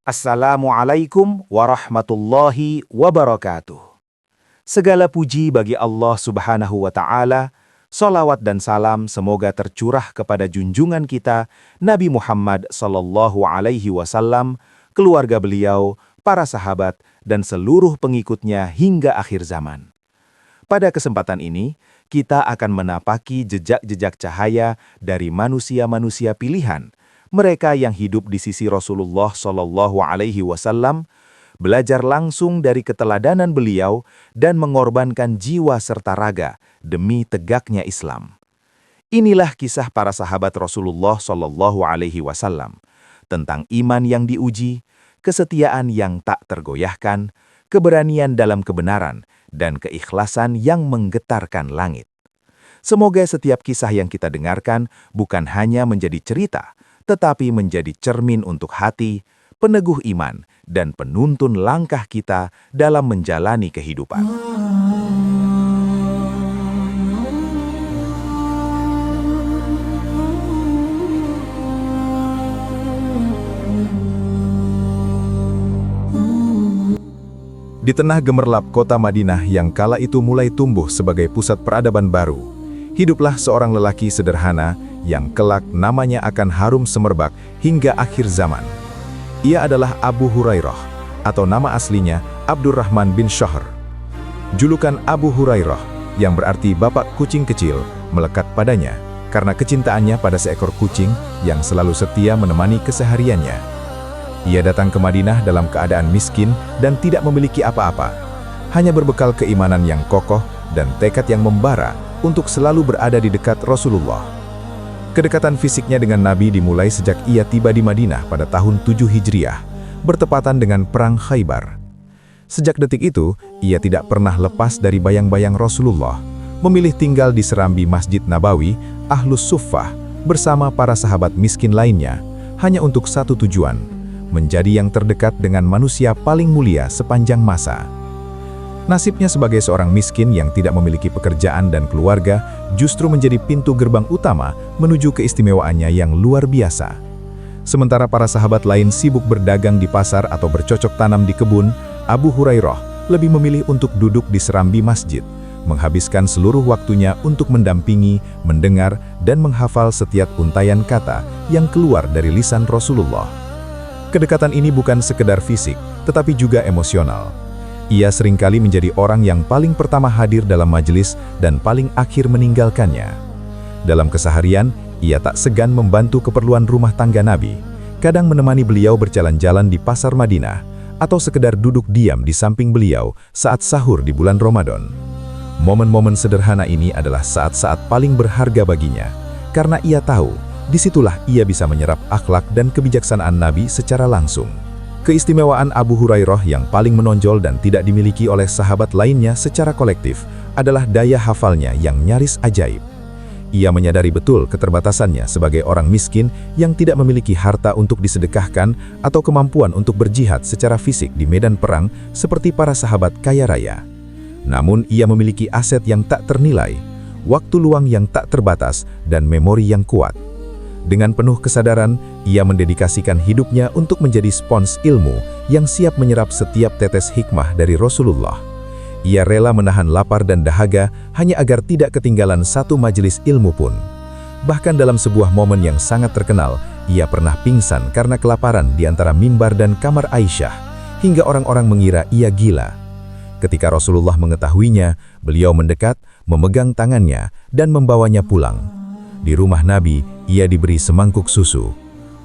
Assalamualaikum warahmatullahi wabarakatuh. Segala puji bagi Allah Subhanahu wa Ta'ala. Salawat dan salam semoga tercurah kepada junjungan kita Nabi Muhammad sallallahu alaihi wasallam, keluarga beliau, para sahabat dan seluruh pengikutnya hingga akhir zaman. Pada kesempatan ini, kita akan menapaki jejak-jejak cahaya dari manusia-manusia pilihan, mereka yang hidup di sisi Rasulullah Shallallahu Alaihi Wasallam, belajar langsung dari keteladanan beliau dan mengorbankan jiwa serta raga demi tegaknya Islam. Inilah kisah para sahabat Rasulullah Shallallahu Alaihi Wasallam tentang iman yang diuji, kesetiaan yang tak tergoyahkan, keberanian dalam kebenaran, dan keikhlasan yang menggetarkan langit. Semoga setiap kisah yang kita dengarkan bukan hanya menjadi cerita, tetapi menjadi cermin untuk hati, peneguh iman, dan penuntun langkah kita dalam menjalani kehidupan. Di tengah gemerlap kota Madinah yang kala itu mulai tumbuh sebagai pusat peradaban baru, hiduplah seorang lelaki sederhana yang kelak namanya akan harum semerbak hingga akhir zaman. Ia adalah Abu Hurairah, atau nama aslinya Abdurrahman bin Shahr. Julukan Abu Hurairah, yang berarti bapak kucing kecil, melekat padanya karena kecintaannya pada seekor kucing yang selalu setia menemani kesehariannya. Ia datang ke Madinah dalam keadaan miskin dan tidak memiliki apa-apa, hanya berbekal keimanan yang kokoh dan tekad yang membara untuk selalu berada di dekat Rasulullah. Kedekatan fisiknya dengan Nabi dimulai sejak ia tiba di Madinah pada tahun 7 Hijriah, bertepatan dengan Perang Khaybar. Sejak detik itu, ia tidak pernah lepas dari bayang-bayang Rasulullah, memilih tinggal di serambi Masjid Nabawi, Ahlus Suffah, bersama para sahabat miskin lainnya, hanya untuk satu tujuan, menjadi yang terdekat dengan manusia paling mulia sepanjang masa. Nasibnya sebagai seorang miskin yang tidak memiliki pekerjaan dan keluarga justru menjadi pintu gerbang utama menuju keistimewaannya yang luar biasa. Sementara para sahabat lain sibuk berdagang di pasar atau bercocok tanam di kebun, Abu Hurairah lebih memilih untuk duduk di serambi masjid, menghabiskan seluruh waktunya untuk mendampingi, mendengar, dan menghafal setiap untayan kata yang keluar dari lisan Rasulullah. Kedekatan ini bukan sekedar fisik, tetapi juga emosional. Ia seringkali menjadi orang yang paling pertama hadir dalam majelis dan paling akhir meninggalkannya. Dalam keseharian, ia tak segan membantu keperluan rumah tangga Nabi, kadang menemani beliau berjalan-jalan di pasar Madinah, atau sekedar duduk diam di samping beliau saat sahur di bulan Ramadan. Momen-momen sederhana ini adalah saat-saat paling berharga baginya, karena ia tahu, disitulah ia bisa menyerap akhlak dan kebijaksanaan Nabi secara langsung. Keistimewaan Abu Hurairah yang paling menonjol dan tidak dimiliki oleh sahabat lainnya secara kolektif adalah daya hafalnya yang nyaris ajaib. Ia menyadari betul keterbatasannya sebagai orang miskin yang tidak memiliki harta untuk disedekahkan atau kemampuan untuk berjihad secara fisik di medan perang seperti para sahabat kaya raya. Namun ia memiliki aset yang tak ternilai, waktu luang yang tak terbatas, dan memori yang kuat. Dengan penuh kesadaran, ia mendedikasikan hidupnya untuk menjadi spons ilmu yang siap menyerap setiap tetes hikmah dari Rasulullah. Ia rela menahan lapar dan dahaga hanya agar tidak ketinggalan satu majelis ilmu pun. Bahkan dalam sebuah momen yang sangat terkenal, ia pernah pingsan karena kelaparan di antara mimbar dan kamar Aisyah, hingga orang-orang mengira ia gila. Ketika Rasulullah mengetahuinya, beliau mendekat, memegang tangannya, dan membawanya pulang. Di rumah Nabi, ia diberi semangkuk susu.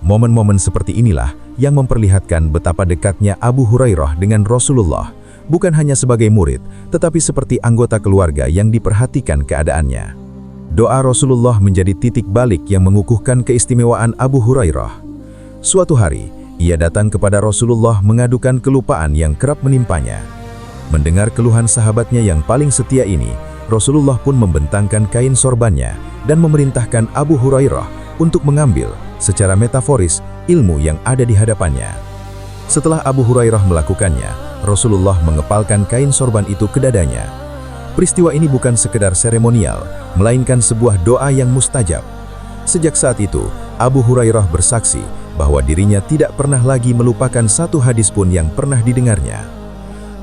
Momen-momen seperti inilah yang memperlihatkan betapa dekatnya Abu Hurairah dengan Rasulullah, bukan hanya sebagai murid, tetapi seperti anggota keluarga yang diperhatikan keadaannya. Doa Rasulullah menjadi titik balik yang mengukuhkan keistimewaan Abu Hurairah. Suatu hari, ia datang kepada Rasulullah mengadukan kelupaan yang kerap menimpanya. Mendengar keluhan sahabatnya yang paling setia ini, Rasulullah pun membentangkan kain sorbannya dan memerintahkan Abu Hurairah untuk mengambil, secara metaforis, ilmu yang ada di hadapannya. Setelah Abu Hurairah melakukannya, Rasulullah mengepalkan kain sorban itu ke dadanya. Peristiwa ini bukan sekedar seremonial, melainkan sebuah doa yang mustajab. Sejak saat itu, Abu Hurairah bersaksi bahwa dirinya tidak pernah lagi melupakan satu hadis pun yang pernah didengarnya.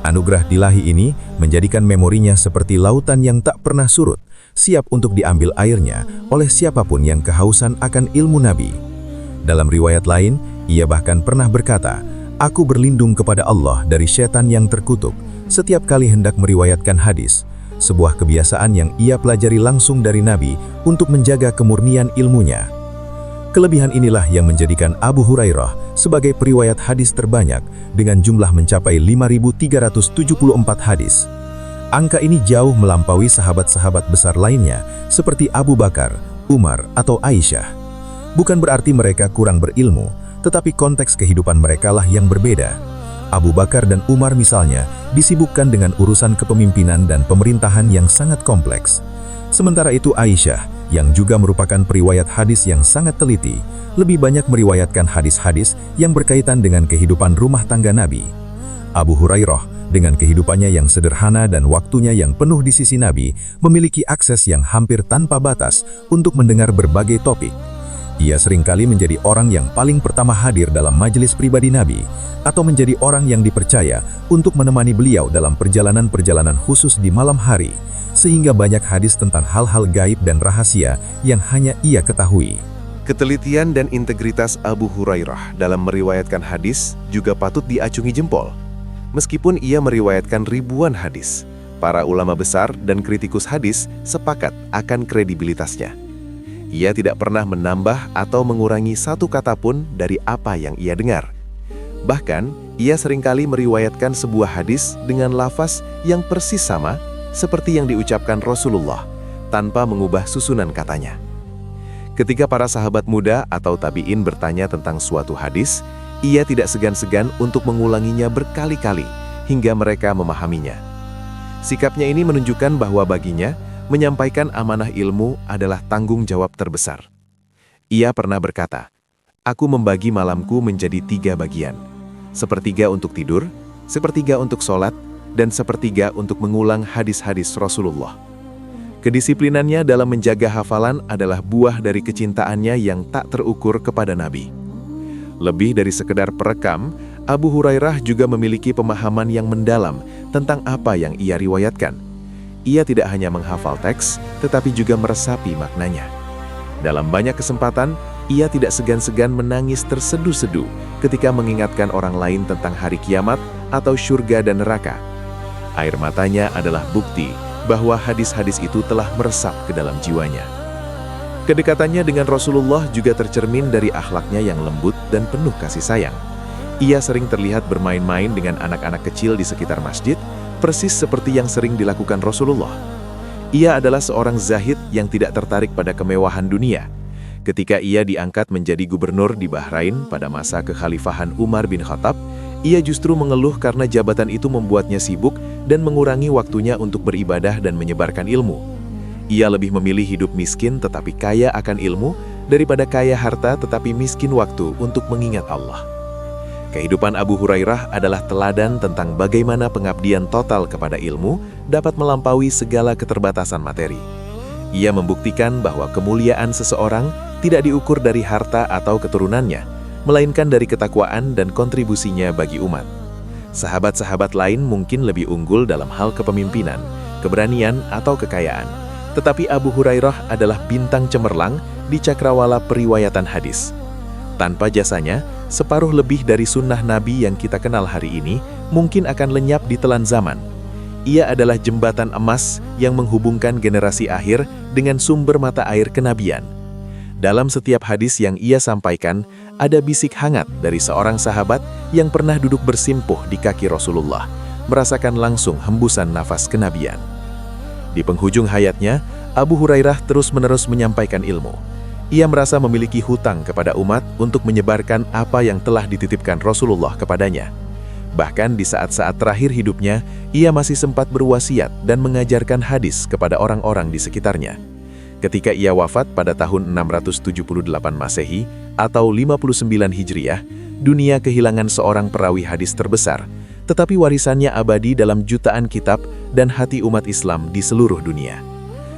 Anugerah ilahi ini menjadikan memorinya seperti lautan yang tak pernah surut, siap untuk diambil airnya oleh siapapun yang kehausan akan ilmu Nabi. Dalam riwayat lain, ia bahkan pernah berkata, "Aku berlindung kepada Allah dari setan yang terkutuk," setiap kali hendak meriwayatkan hadis, sebuah kebiasaan yang ia pelajari langsung dari Nabi untuk menjaga kemurnian ilmunya. Kelebihan inilah yang menjadikan Abu Hurairah sebagai periwayat hadis terbanyak dengan jumlah mencapai 5.374 hadis. Angka ini jauh melampaui sahabat-sahabat besar lainnya seperti Abu Bakar, Umar, atau Aisyah. Bukan berarti mereka kurang berilmu, tetapi konteks kehidupan mereka lah yang berbeda. Abu Bakar dan Umar misalnya disibukkan dengan urusan kepemimpinan dan pemerintahan yang sangat kompleks. Sementara itu Aisyah, yang juga merupakan periwayat hadis yang sangat teliti, lebih banyak meriwayatkan hadis-hadis yang berkaitan dengan kehidupan rumah tangga Nabi. Abu Hurairah, dengan kehidupannya yang sederhana dan waktunya yang penuh di sisi Nabi, memiliki akses yang hampir tanpa batas untuk mendengar berbagai topik. Ia seringkali menjadi orang yang paling pertama hadir dalam majelis pribadi Nabi, atau menjadi orang yang dipercaya untuk menemani beliau dalam perjalanan-perjalanan khusus di malam hari, sehingga banyak hadis tentang hal-hal gaib dan rahasia yang hanya ia ketahui. Ketelitian dan integritas Abu Hurairah dalam meriwayatkan hadis juga patut diacungi jempol. Meskipun ia meriwayatkan ribuan hadis, para ulama besar dan kritikus hadis sepakat akan kredibilitasnya. Ia tidak pernah menambah atau mengurangi satu kata pun dari apa yang ia dengar. Bahkan, ia seringkali meriwayatkan sebuah hadis dengan lafaz yang persis sama seperti yang diucapkan Rasulullah, tanpa mengubah susunan katanya. Ketika para sahabat muda atau tabi'in bertanya tentang suatu hadis, ia tidak segan-segan untuk mengulanginya berkali-kali, hingga mereka memahaminya. Sikapnya ini menunjukkan bahwa baginya, menyampaikan amanah ilmu adalah tanggung jawab terbesar. Ia pernah berkata, "Aku membagi malamku menjadi 3 bagian, sepertiga untuk tidur, sepertiga untuk sholat, dan sepertiga untuk mengulang hadis-hadis Rasulullah." Kedisiplinannya dalam menjaga hafalan adalah buah dari kecintaannya yang tak terukur kepada Nabi. Lebih dari sekedar perekam, Abu Hurairah juga memiliki pemahaman yang mendalam tentang apa yang ia riwayatkan. Ia tidak hanya menghafal teks, tetapi juga meresapi maknanya. Dalam banyak kesempatan, ia tidak segan-segan menangis terseduh-seduh ketika mengingatkan orang lain tentang hari kiamat atau surga dan neraka. Air matanya adalah bukti bahwa hadis-hadis itu telah meresap ke dalam jiwanya. Kedekatannya dengan Rasulullah juga tercermin dari akhlaknya yang lembut dan penuh kasih sayang. Ia sering terlihat bermain-main dengan anak-anak kecil di sekitar masjid, persis seperti yang sering dilakukan Rasulullah. Ia adalah seorang zahid yang tidak tertarik pada kemewahan dunia. Ketika ia diangkat menjadi gubernur di Bahrain pada masa kekhalifahan Umar bin Khattab, ia justru mengeluh karena jabatan itu membuatnya sibuk dan mengurangi waktunya untuk beribadah dan menyebarkan ilmu. Ia lebih memilih hidup miskin tetapi kaya akan ilmu daripada kaya harta tetapi miskin waktu untuk mengingat Allah. Kehidupan Abu Hurairah adalah teladan tentang bagaimana pengabdian total kepada ilmu dapat melampaui segala keterbatasan materi. Ia membuktikan bahwa kemuliaan seseorang tidak diukur dari harta atau keturunannya, melainkan dari ketakwaan dan kontribusinya bagi umat. Sahabat-sahabat lain mungkin lebih unggul dalam hal kepemimpinan, keberanian, atau kekayaan. Tetapi Abu Hurairah adalah bintang cemerlang di cakrawala periwayatan hadis. Tanpa jasanya, separuh lebih dari sunnah Nabi yang kita kenal hari ini mungkin akan lenyap di telan zaman. Ia adalah jembatan emas yang menghubungkan generasi akhir dengan sumber mata air kenabian. Dalam setiap hadis yang ia sampaikan, ada bisik hangat dari seorang sahabat yang pernah duduk bersimpuh di kaki Rasulullah, merasakan langsung hembusan nafas kenabian. Di penghujung hayatnya, Abu Hurairah terus-menerus menyampaikan ilmu. Ia merasa memiliki hutang kepada umat untuk menyebarkan apa yang telah dititipkan Rasulullah kepadanya. Bahkan di saat-saat terakhir hidupnya, ia masih sempat berwasiat dan mengajarkan hadis kepada orang-orang di sekitarnya. Ketika ia wafat pada tahun 678 Masehi atau 59 Hijriah, dunia kehilangan seorang perawi hadis terbesar, tetapi warisannya abadi dalam jutaan kitab dan hati umat Islam di seluruh dunia.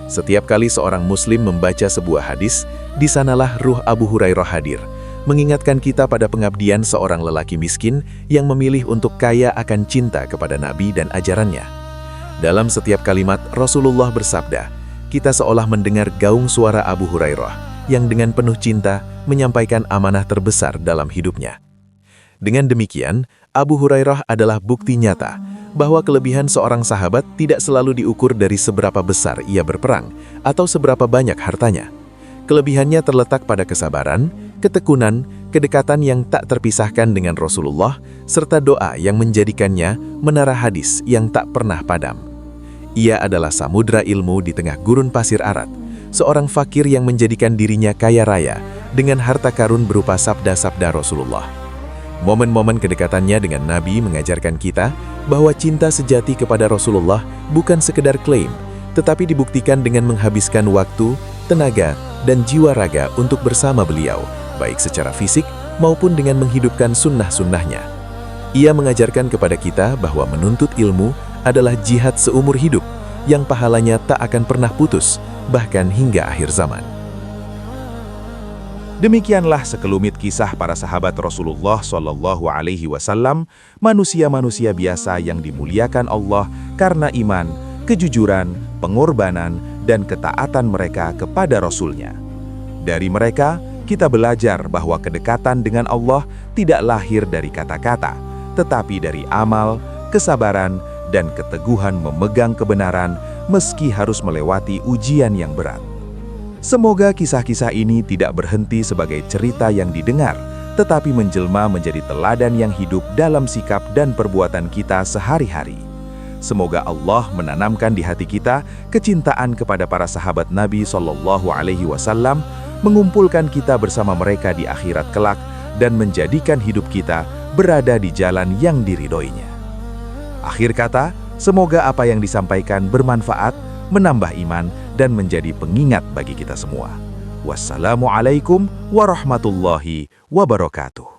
Setiap kali seorang muslim membaca sebuah hadis, di sanalah ruh Abu Hurairah hadir, mengingatkan kita pada pengabdian seorang lelaki miskin yang memilih untuk kaya akan cinta kepada Nabi dan ajarannya. Dalam setiap kalimat, Rasulullah bersabda, kita seolah mendengar gaung suara Abu Hurairah yang dengan penuh cinta menyampaikan amanah terbesar dalam hidupnya. Dengan demikian, Abu Hurairah adalah bukti nyata bahwa kelebihan seorang sahabat tidak selalu diukur dari seberapa besar ia berperang atau seberapa banyak hartanya. Kelebihannya terletak pada kesabaran, ketekunan, kedekatan yang tak terpisahkan dengan Rasulullah, serta doa yang menjadikannya menara hadis yang tak pernah padam. Ia adalah samudra ilmu di tengah gurun pasir arat, seorang fakir yang menjadikan dirinya kaya raya dengan harta karun berupa sabda-sabda Rasulullah. Momen-momen kedekatannya dengan Nabi mengajarkan kita bahwa cinta sejati kepada Rasulullah bukan sekedar klaim, tetapi dibuktikan dengan menghabiskan waktu, tenaga, dan jiwa raga untuk bersama beliau, baik secara fisik maupun dengan menghidupkan sunnah-sunnahnya. Ia mengajarkan kepada kita bahwa menuntut ilmu adalah jihad seumur hidup, yang pahalanya tak akan pernah putus, bahkan hingga akhir zaman. Demikianlah sekelumit kisah para sahabat Rasulullah SAW, manusia-manusia biasa yang dimuliakan Allah karena iman, kejujuran, pengorbanan, dan ketaatan mereka kepada Rasul-Nya. Dari mereka, kita belajar bahwa kedekatan dengan Allah tidak lahir dari kata-kata, tetapi dari amal, kesabaran, dan keteguhan memegang kebenaran meski harus melewati ujian yang berat. Semoga kisah-kisah ini tidak berhenti sebagai cerita yang didengar, tetapi menjelma menjadi teladan yang hidup dalam sikap dan perbuatan kita sehari-hari. Semoga Allah menanamkan di hati kita kecintaan kepada para sahabat Nabi SAW, mengumpulkan kita bersama mereka di akhirat kelak, dan menjadikan hidup kita berada di jalan yang diridhoinya. Akhir kata, semoga apa yang disampaikan bermanfaat, menambah iman, dan menjadi pengingat bagi kita semua. Wassalamualaikum warahmatullahi wabarakatuh.